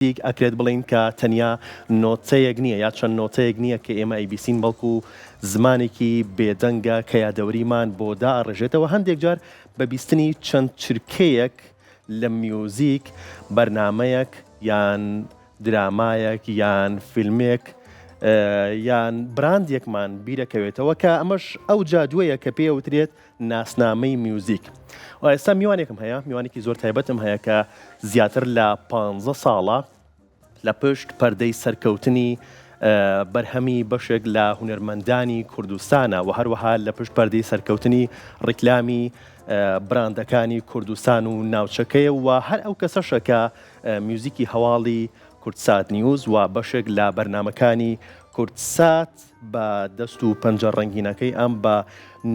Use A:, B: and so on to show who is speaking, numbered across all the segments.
A: ئەکرێت بڵین کە تەنیا نۆتەیەک نییە یا چەند نۆتەیەک نییە کە ئێمە ئەیبیسین بەڵکو زمانێکی بێدەنگە کە یادەوریمان بۆ داڕژێتەوە هەندێک جار بە بیستنی چەند چرکەیەک لە میوزیک بەرنمەیەک یان درامایەک یان فیلمێک یان براندێکمان بیرەکەوێتەوە کە ئەمەش ئەو جادووەیە کە پێوترێت ناسنامەی میوزیک. و ئێستا میوانێکم هەیە میوانێکی زۆر تایبەتم هەیە کە زیاتر لە 15 ساڵە لە پشت پەردەی سەرکەوتنی بەرهەمی بەشێک لە هونەرمەندانی کوردستانە و هەروەها لە پشت پەردەی سەرکەوتنی ڕیکلامی براندەکانی کوردستان و ناوچەکەی و هەر ئەو کەسەشە کە میوزیکی هەواڵی کورتسات نیوز و بەشێک لە بەرنمەکانی کورتسات بە دەست و پەنجە ڕەنگینەکەی ئەم بە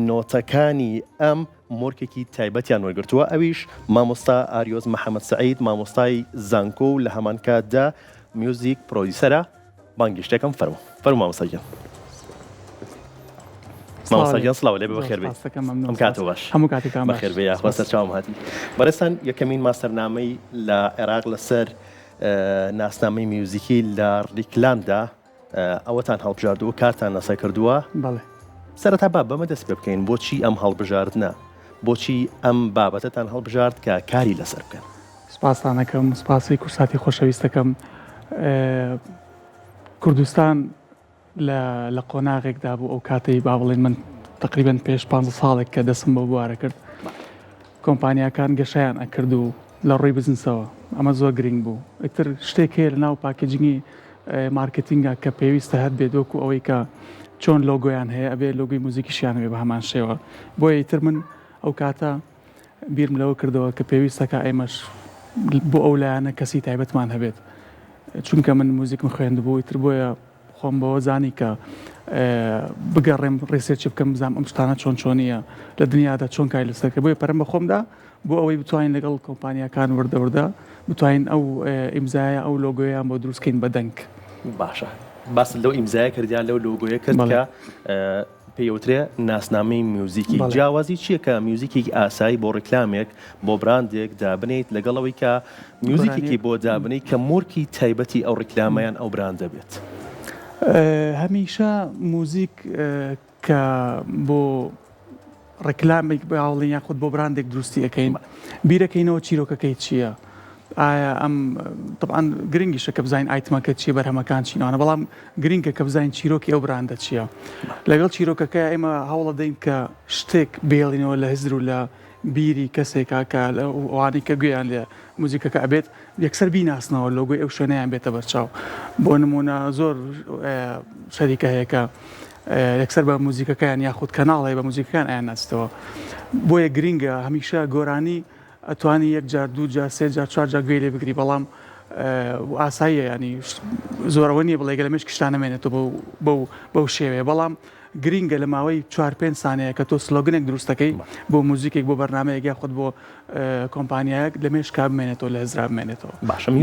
A: نۆتەکانی ئەم مۆرکێکی تایبەتیان وەرگرتووە ئەویش مامۆستا ئاریۆز محەممەد سعید مامۆستای زانکۆ و لە هەمان کاتدا میوزیک پرۆدیسەرە بانگی شتێکم فەرموو مامۆستاگیان. مامۆستاگیان سڵاو لێ بەخێر بێت. ئەم کاتەوە باش.
B: هەموو کاتێکتان
A: بەخێر بێ یاخوا سەرچاوم هاتی. بەڕێستان یەکەمین ماستەرنامەی لە عێراق لەسەر ناسنامەی میوزیکی لە ڕیکلامدا ئەوەتان هەڵبژاردووە کارتان نەسە کردووە.
B: بەڵێ.
A: سەرەتا بەمە دەست پێ بکەین بۆچی ئەم هەڵبژاردنە بۆچی ئەم بابەتەتان هەڵبژارد کە کاری لەسەر بکەن.
B: سپاسانەکەم سپاسی کورساتی خۆشەویستەکەم. کوردستان لە قۆناغێکدا بوو ئەو کاتەی با بڵێن من تقریبن پێش 15 ساڵێک کە دەسم بە بوارە کرد کۆمپانیاکان گەشایان ئەکرد و لە ڕووی بزنسەوە ئەمە زۆر گرنگ بوو. ئیتر شتێک هەیە لە ناو پاکێجینگی مارکتینگە کە پێویستە هەر بێت وەکو ئەوەی کە چۆن لۆگۆیان هەیە ئەبێ لۆگوی موزیکیشیان بێ بە هەمان شێوە. بۆیە ئیتر من ئەو کاتە بیرم لەوە کردەوە کە پێویستەکە ئێمەش بۆ ئەو لایەنە کەسی تایبەتمان هەبێت چونکە من موزیکم خوێندبوو ئیتر بۆیە خۆم بەوە زانی کە بگەڕێم ڕێسێرچ بکەم بزانم ئەم شتانە چۆن چۆنیە لە دنیادا چۆن کای لەسەرکە بۆیە پەرم بە خۆمدا بۆ ئەوەی بتوانین لەگەڵ کۆمپانیاکان وردەوردە بتوانین ئەو ئیمزایە ئەو لۆگۆیان بۆ دروستکەین بە دەنگ.
A: باشە باس لەو ئیمزایە کردیان لەو لۆگۆیە کرد کە پێوترێ ناسنامەی میوزیکی. جیاوازی چییە کە میوزیکی ئاسایی بۆ ڕیکلامێک بۆ براندێک دابنیت لەگەڵەوەی کە میوزیکێکی بۆ دابنی کە مۆرکی تایبەتی ئەو ڕیکلامەیان ئەو براندە بێت.
B: هەمیشە موزیک کە بۆ ڕیکلامێک باوڵین یاخود بۆ براندێک دروستی ئەەکەین بیرەکەینەوە چیرۆکەکەی چییە؟ ئایا ئەم طبعاً گرنگیشە کە بزانین ئایتمەکە چیە بەرهەمەکان چینەوە بەڵام گرنگە کە بزانین چیرۆکی ئەو براندە چییە. لەگەڵ چیرۆکەکە ئێمە هەوڵە دەین کە شتێک بێڵینەوە لە هزر و لە بیری کەسێکا کە ئەوانی کە گوێیان لێ موزیکەکە ئەبێت یەکسەر بیناسنەوە لۆگۆی ئەو شوێنەیان بێتە بەرچاو. بۆ نمونە زۆر شەریکە هەیە کە یەکسەر بە موزیکەکەیان یاخود کەناڵێ بە موزیکەکان ئایان ناچێتەوە. بۆیە گرنگە هەمیشە گۆرانی ئەتوانی یەک جار دوو جار سێ جار چوار جار گوێ لێ بگری بەڵام ئاساییە ینی زۆرەوە نییە بڵێ گەلە مێش کشتانەمێنێتەوە بەو شێوەیە بەڵام گرینگە لە ماوەی 4-5 سانەیە کە تۆ سلۆگنێک دروستەکەی بۆ موزیکێک بۆ بەرنامەیەک یاخود بۆ کۆمپانیایەک لە مێش کا بمێنێتەوە لە هزرا بمێنێتەوە.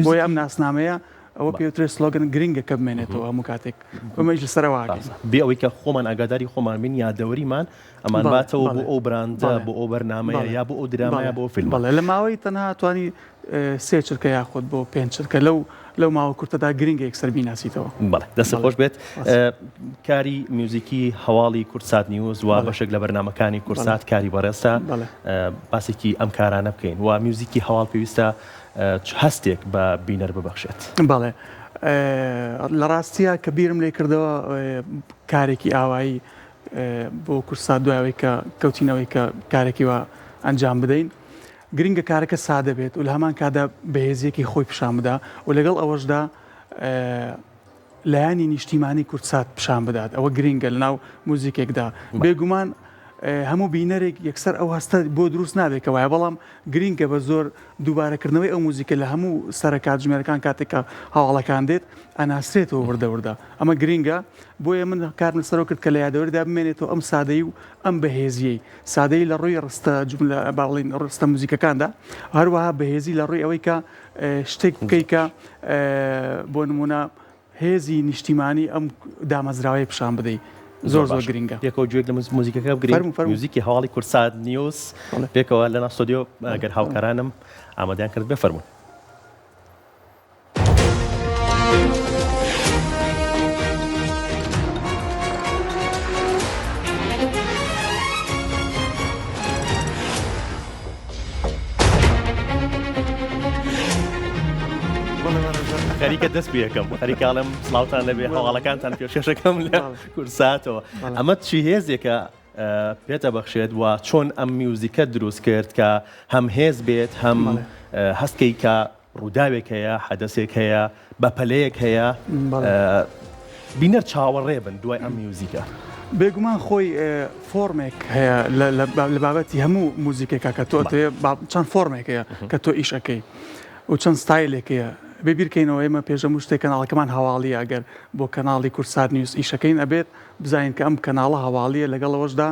B: بۆیە ئەم ناسنامەیە ئەوە پێوترێت سلۆگن گرنگە کە بمێنێتەوە هەموو کاتێک بەمەش لەسەرەوەکەین
A: بێ ئەوەی کە خۆمان ئاگاداری خۆمان بین یادەوەریمان ئەمان باتەوە بۆ ئەو براندە بۆ ئەو بەرنامەیە یا بۆ ئەو درامایە بۆ فیلم.
B: بەڵێ لە ماوەی تەنها توانی 3 چرکە یاخود بۆ 5 چرکە لەو ماوە کورتەدا گرنگە یەکسەر بیناسیتەوە.
A: بەڵێ دەست خۆش بێت. کاری میوزیکی هەواڵی کورتسات نیوز و بەشێک لە بەرنامەکانی کورتسات کاری بەڕێستە باسێکی ئەم کارانە بکەین و میوزیکی هەواڵ پێویستە هەستێک بە بینەر ببەخشێت.
B: بەڵێ لە ڕاستیە کە بیرم لێ کردەوە کارێکی ئاوایی بۆ کورسات دوایەوەی کە کەوتینەوەی کە کارێکی وە ئەنجام بدەین گرنگە کارەکە سادە بێت و لە هەمان کادا بەهێزیەکی خۆی پیشان بدا و لەگەڵ ئەوەشدا لایانی نیشتیمانی کورتسات پیشان بدات. ئەوە گرنگە لە ناو موزیکێکدا بێگومان هەموو بینەرێک یەکسەر ئەو هەستە بۆ دروست نابێت کەوایە بەڵام گرنگە بە زۆر دووبارەکردنەوەی ئەو موزیکە لە هەموو سەرکات ژمێرەکان کاتێکە هەواڵەکان دێت ئەناسرێتەوە وردەوردا. ئەمە گرنگە بۆیە من کارم لەسەرەوە کرد کە لە یادەوەریدا بمێنێتەوە ئەم سادەی و ئەم بەهێزیەی سادەی لە ڕووی ڕستە جملە باڵین ڕستە موزیکەکاندا هەروەها بەهێزی لە ڕووی ئەوەی کە شتێک بکەی کە بۆ نمونە هێزی نیشتیمانی ئەم دامەزراوەی پیشان بدەیت. زۆر گرنگە
A: پێکەوە گوێک لە موزیکەکە بگرین موزیکی هەواڵی کورتسات نیوز پێکەوە لە ناو ستۆدیۆ ئەگەر هاوکارانم ئامادەیان کرد بفەرموون. خەریکە دەست پێەکەم خەریکاڵم سلااوان لەبێ هەواڵەکانتان پێشەکەم لە کورساتەوە ئەمە چی هێزێکە پێتە بەخشێت و چۆن ئەم میوزیکە دروست کرد کە هەم هێز بێت هەم هەستکەی کە ڕووداوێک هەیە حەدەسێک هەیە بەپەلەیەک هەیە بینەر چاوەڕێ بن دوای ئەم میوزیکە
B: بێگومان خۆی فۆرمێک هەیە لە بابەتی هەموو موزیکێکە کە تۆ چەند فۆرمێک هەیە کە تۆ ئیشەکەی و چەند ستایلێکەیە بێبیرکەینەوە ئێمە پێشەمو شتێک کەناڵەکەمان هەواڵیە ئەگەر بۆ کەناڵی کورسات نیوز ئیشەکەین ئەبێت بزانین کە ئەم کەناڵە هەواڵیە لەگەڵەوەشدا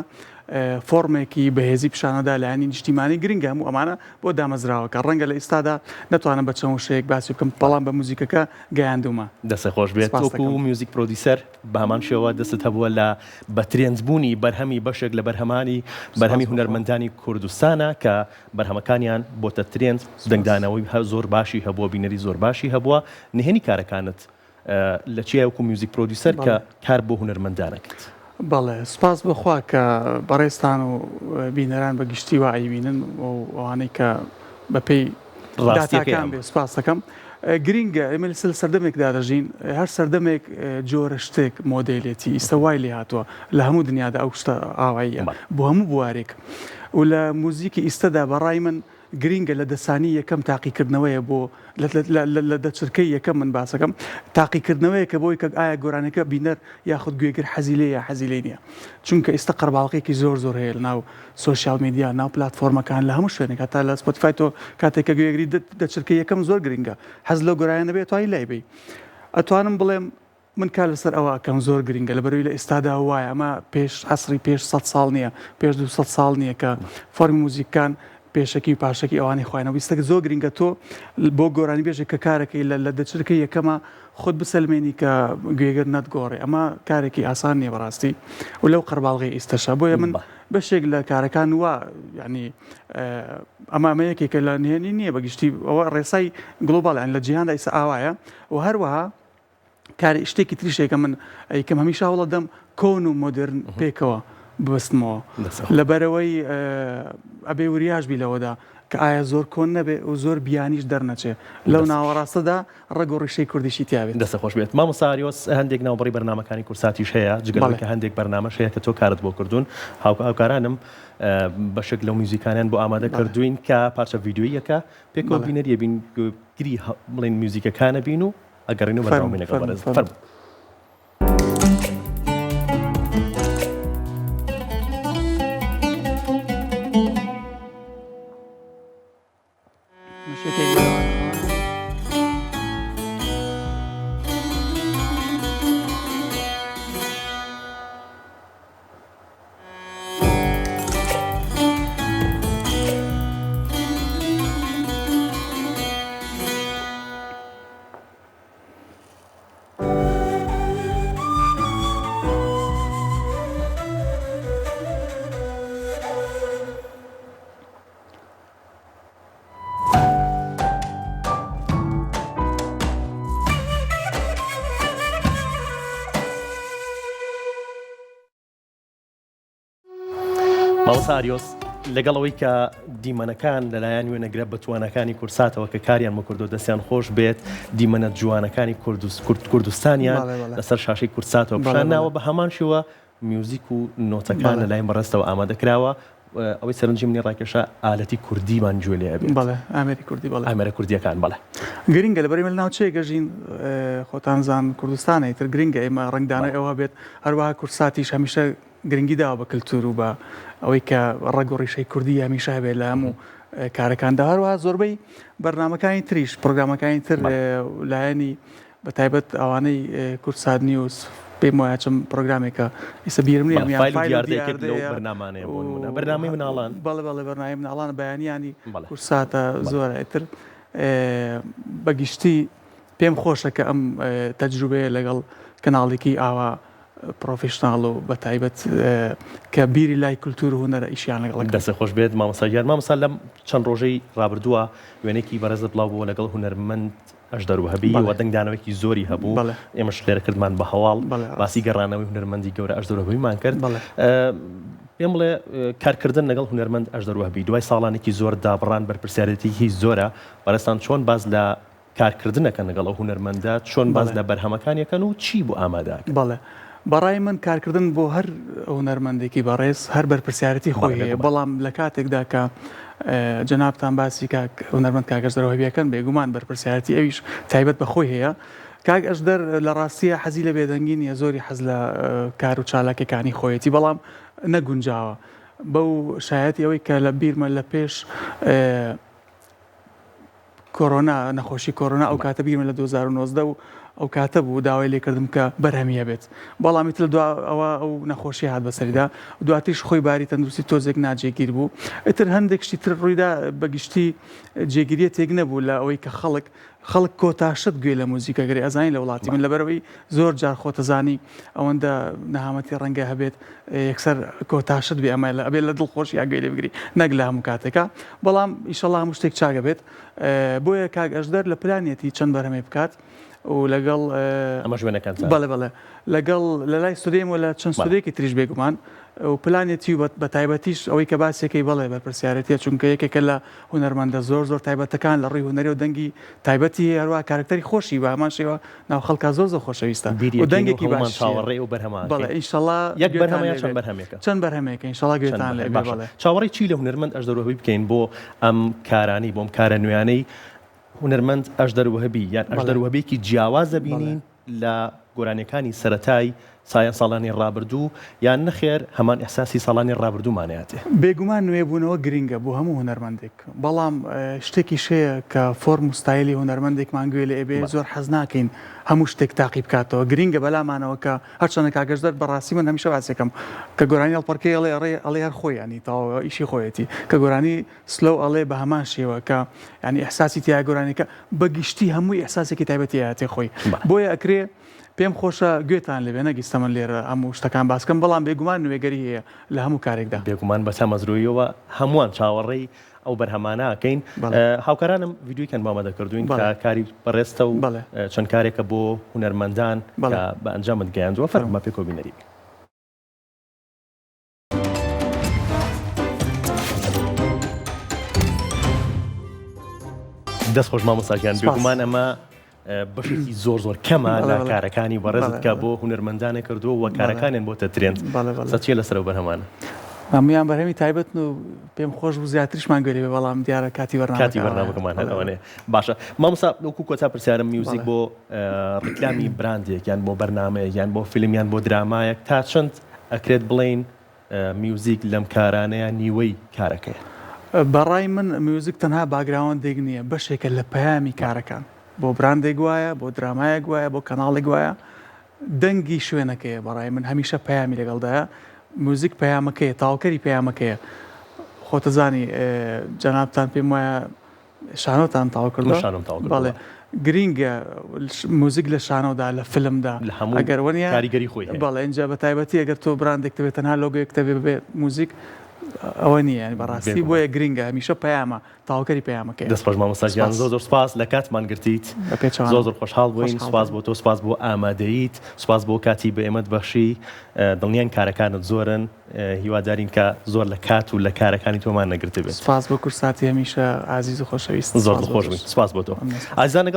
B: فۆرمێکی بەهێزی پیشانەدا لایانی نیشتیمانی گرنگە هەموو ئەمانە بۆ دامەزراوەکە ڕەنگە لە ئێستادا نەتوانم بە چەند شەیەک باسی بکەم بەڵام بە موزیکەکە گەیاندومە
A: دەستە خۆش بێت وەکو میوزیک پرۆدیسەر بە هەمان شێوە دەستت هەبووە لە بەترێنجبوونی بەرهەمی بەشێک لە بەرهەمی هونەرمەندانی کوردستانە کە بەرهەمەکانیان بۆتە ترێنج دەنگدانەوەی زۆر باشی هەبووە بینەری زۆر باشی هەبووە نهێنی کارەکانت لە چیە وەکو میوزیک پرۆدیسەر کە کار بۆ هونەرمەندانەکەت
B: بەڵێ سوپاس بخوا کە بەڕێستان و بینەران بە گشتی وا ئەیبینن و ئەوانەی کە بەپێی ڕاستیەکان بێ سوپاس دەکەم گرینگە ئێمە لەسەر سەردەمێکدا دەژین هەر سەردەمێک جۆرە شتێک مۆدێلێتی ئیستا وای لێ هاتووە لە هەموو دنیادا ئەو شتە ئاواییە بۆ هەموو بوارێک و لە موزیکی ئیستەدا بەڕای من گرینگە لە دەسانی یەکەم تاقیکردنەوەیە بۆ لە دەچرکەی یەکەم من باسەکەم تاقیکردنەوەیە کە بۆی کە ئایا گۆرانەکە بینەر یاخود گوێگر حەزی لێ یا حەزی لێ نییە چونکە ئێستا قەرباڵقێکی زۆر هەیە لە ناو سۆشیال میدیا ناو پلاتفۆرمەکان لە هەموو شوێنێک هەتا لە سپۆتیفای تۆ کاتێککە گوێگری دەچرکە یەکەم زۆر گرنگە حەز لەو گۆرانە بێت توانی لای بێ ئەتوانم بڵێم من کار لەسەر ئەوە کەم زۆر گرنگە لە بەروی لە ئێستادا وایە ئەمە پێش عەسری پێش 100 ساڵ نییە پێش 200 ساڵ نییە کە فۆرمی موزیکان پێشەکی و پاشەکی ئەوانی خوێنەوە ویستەکە زۆر گرنگە تۆ بۆ گۆرانی بێژێک کە کارەکەی لە دەچرکە یەکەمە خۆت بسەلمێنی کە گوێگەر نەتگۆڕێ ئەمە کارێکی ئاسان نییە بەڕاستی و لەو قەرباڵغی ئیستەشە بۆیە من بەشێک لە کارەکان وە ینی ئەمامەیەکێکە لە نهێنی نییە بەگشتی ئەوە ڕێسای گلۆباڵیان لە جیهاندا ئیسا ئاوایە و هەروەها کاری شتێکی تریشێکە من ئەیکەم هەمیشە هەوڵە دەم کۆن و مۆدرن پێکەوە بستمەوە لەبەرەوەی ئەبێ وریاژبی لەوەدا کە ئایا زۆر کۆن نەبێ و زۆر بیانیش دەرنەچێ لەو ناوەڕاستەدا ڕێگ و ڕیشەی کوردیشی تیاوێت
A: دەستە خۆش بێت مامۆستا ئاریۆس هەندێک ناوبڕی بەرنامەکانی کورساتیش هەیە جگەڵکە هەندێک بەرنامەش هەیە کە تۆ کارت بۆ کردوون هاوکارانم بەشێک لەو میوزیکانیان بۆ ئامادە کردوین کە پارچە ڤیدیۆیەکە پێکەوە بینەریە بین گری بڵێن میوزیکەکانە بین و ئەگەڕین و بەرنامەکە بەرز فەرموو ماوەساریۆس لەگەڵەوەی کە دیمەنەکان لەلایەن وێنەگرە بە توانەکانی کورساتەوە کە کاریان بکردو دەستیان خۆش بێت دیمەنە جوانەکانی کوردستانیان لەسەر شاشەی کورساتەوە بشانناوە بە هەمان شێوە میوزیک و نۆتەکان لەلایەن بەڕێستەوە ئامادەکراوە ئەوەی سەرنجی منی ڕاکێشە ئالەتی کوردیمان گوێ لێ بێت ئامێری کوردیەکان بەڵێ
B: گرنگە لەبەری مە ناوچەیە گەژین خۆتانزان کوردستانی تر گرنگە ئێمە ڕنگدانە ئەوە بێت هەروەها کورساتیش هەمیشە گرنگی داوە بە کلتور و بە ئەوەی کە ڕێگ و ڕیشەی کوردی هەمیشە هەبێت لە هەموو کارەکاندا هەروەها زۆربەی بەرنامەکانی تریش پرۆگرامەکانی تر لایەنی بە تایبەت ئەوانەی کورسات نیوز پێم وایە چەم پرۆگرامێکە ئێستا بیرم نییە
A: بەرنامەی مناڵان
B: بەڵێ بەرنامەی مناڵان بەیانیانی کورساتە زۆرتر بەگشتی پێم خۆشە کە ئەم تەجروبەیە لەگەڵ کەناڵێکی ئاوا پرۆفشناڵ و بە تایبەت کە بیری لای کولتور و هونەرە ئیشیان لەگەڵ
A: دەستە خۆش بێت مامۆستاگیان مامۆستا لەم چەند ڕۆژەی ڕابردووە وێنێکی بەرەزت بڵاو بووە لەگەڵ هونەرمەند ئەشدەر و هەبی و دەنگدانەوەیکی زۆری هەبوو ئێمەش لێرە کردمان بە هەواڵ باسی گەڕانەوەی هونەرمەندی گەورە ئەشدەر و هەبیمان کرد پێم بڵێ کارکردن لەگەڵ هونەرمەند ئەشدەر و هەبی دوای ساڵانێکی زۆر دابڕان بەرپرسیارەتێکی زۆرە بەڕێستان چۆن باز لە کارکردنەکەن لەگەڵ ئەو هونەرمەندە چۆن باز لە بەرهەمەکانیەکەن و چی بۆ ئامادەکەن.
B: بەڵێ بەڕای من کارکردن بۆ هەر هونەرمەندێکی بەڕێز هەر بەرپرسیارەتی خۆی هەیە، بەڵام لە کاتێکدا کە جەنابتان باسی هونەرمەند کاگەش دەرەوەبیەکەن بێگومان بەرپرسیارەتی ئەویش تایبەت بە خۆی هەیە. کاک ئەژدەر لە ڕاستیە حەزی لە بێدەنگی نیە، زۆری حەز لە کار و چالاکیەکانی خۆیەتی، بەڵام نەگونجاوە بەو شایەتی ئەوەی کە لە بیرمە لە پێش کۆرۆنا نەخۆشی کۆرۆنا ئەو کاتە بیرمە لە 2019 و ئەو کاتە بوو داوای لێکردم کە بەرهەمیە بێت، بەڵامی تر ئەوە ئەو نەخۆشی هات بەسەریدا، دواتریش خۆی باری تەندروستی تۆزێک ناجێگیر بوو. ئیتر هەندێک شتی تر ڕوویدا بەگشتی جێگیریە تێک نەبوو لە ئەوەی کە خەڵک کۆتاشت گوێ لە موزیکەگەری ئەزانی لە وڵاتی من لەبەرەوەی زۆر جار خۆتەزانی ئەوەندە نەهامەتی ڕەنگە هەبێت یەکسەر کۆتاشت بێ ئەمە ئەبێت لە دڵخۆشی یا گوێ لێ بگری نەک لە هەموو کاتێکە، بەڵام ئیشەڵڵا هەموو شتێک چاکە بێت. بۆیە کاک ئەژدەر لە پلانێتی چەند بەرهەمێ بکات و لەگەڵ بەڵێ لەگەڵ لە لای سودێم و لە چەند سودێکی تریش بێگومان و پلانێتی و بە تایبەتیش ئەوەی کە باسێکی بەڵێ بەرپرسیارەتیە، چونکە یەکێکە لە هونەرمەندە زۆر تایبەتەکان لە ڕووی هونەری و دەنگی تایبەتی هەروە کارکتەری خۆشی بە هەمان شێوە ناو خەڵکا زۆر خۆشەویستە و دەنگێکی باشڕێ و
A: بەرهەمان
B: بەڵێ ئینشەڵڵا
A: یەک بەرهەمە چەند
B: بەرهەمێکە ئینشەڵڵا گوێتان لێ بەڵێ.
A: چاوەڕێی چی لە هونەرمەند ئەژدەروەهەبی بکەین بۆ ئەم کارانی بۆم کارە نوێیانەی هونەرمەند ئەژدەروەهەبی یان ئەژدەروەهەبێکی جیاواز دەبینین لە گۆرانیەکانی سەرەتای ساڵانی ڕابردوو یان نەخێر هەمان ئەحساسی ساڵانی ڕابردوومانەیەتێ.
B: بێگومان نوێبوونەوە گرنگە بۆ هەموو هونەرمەندێک، بەڵام شتێکی شەیە کە فۆرم و ستایلی هونەرمەندێکمان گوێ لە ئێبێ زۆر حەز ناکەین هەموو شتێک تاقی بکاتەوە. گرنگە بەلامانەوە کە هەرچەندە کاگەشدەر بەڕاستی من هەمیشە واسێکم کە گۆرانی هەڵپەرکەی ئەڵێ هەر خۆی ینی تاوە ئیشی خۆیەتی، کە گۆرانی سلۆ ئەڵێ بە هەمان شێوە کە ینی ئەحساسی تیا گۆرانیکە بەگشتی هەمووی ئەحساسێکی تایبەتی هەیەتی خۆی. بۆیە ئەکرێ پێم خۆشە گوێتان لێبێ نەگیستەمە لێرە هەموو شتەکان باسکەم، بەڵام بێگومان نوێگەری هەیە لە هەموو کارێکدا.
A: بێگومان بە تەمەزرویەوە هەمووان چاوەڕێی ئەو بەرهەمانەکەین. هاوکارانم ڤیدیۆیکەن بامەدەکردوین کە کاری بەڕێستە و چەند کارێکە بۆ هونەرمەندان بە ئەنجامت گەیاندووە فەرمە پێ کۆبینەری. دەست خۆش مامۆستاکیان، بێگومان ئەمە بەشێکی زۆر کەمە لە کارەکانی بەڕێزت کە بۆ هونەرمەندانە کردووە و کارەکانیان بۆتە ترێند. چیە لەسەر بەرهەمانە؟
B: هەمویان بەرهەمی تایبەتن و پێم خۆش بوو زیاتریشمان گوێ لێ، بەڵام دیارە کاتی
A: بەرنامەکەمان هەرەوەنێ. باشە مامۆستا وەکو کۆتا پرسیارم میوزیک بۆ ڕیکلامی براندێک یان بۆ بەرنامەیەک یان بۆ فیلمیان بۆ درامایەک تا چەند ئەکرێت بڵێن میوزیک لەم کارانەیە نیوەی کارەکەیە؟
B: بەڕای من میوزیک تەنها باگراوەندێک نییە، بەشێکە لە پەیامی کارەکان، بۆ براندێک وایە بۆ درامایەک وایە بۆ کەناڵێک وایە دەنگی شوێنەکەیە. بەڕای من هەمیشە پەیامی لەگەڵدایە، موزیک پەیامەکەیە، تاوکەری پەیامەکەیە. خۆتەزانی جەنابتان پێم وایە شانۆتان تاو کردووە، بەڵێ گرینگە موزیک لە شانۆدا لە فیلمدا ئەگەر وەنیە
A: کاریگەری خۆی
B: بەڵێ اینجا بە تایبەتی ئەگەر تۆ براندێک دەبێت تەنها لۆگۆیەک دەبێت بێت موزیک ئەوە نییە، بەڕاستی بۆیە گرنگە هەمیشە پەیامە تاوکەری پەیامەکەی.
A: دەست خۆش مامۆستاگیان، زۆر سوپاس لە کاتمان گرتیت، زۆر خۆشحاڵ بووین. سوپاس بۆ تۆ، سوپاس بۆ ئامادەیت، سوپاس بۆ کاتی بە ئێمەت بەخشی. دڵنیان کارەکانت زۆرن، هیوادارین کە زۆر لە کات و لە کارەکانی تۆمان نەگرتە بێت.
B: سوپاس بۆ کورساتی هەمیشە عازیز و خۆشەویست.
A: زۆر خۆش بووین، سوپاس بۆ تۆ.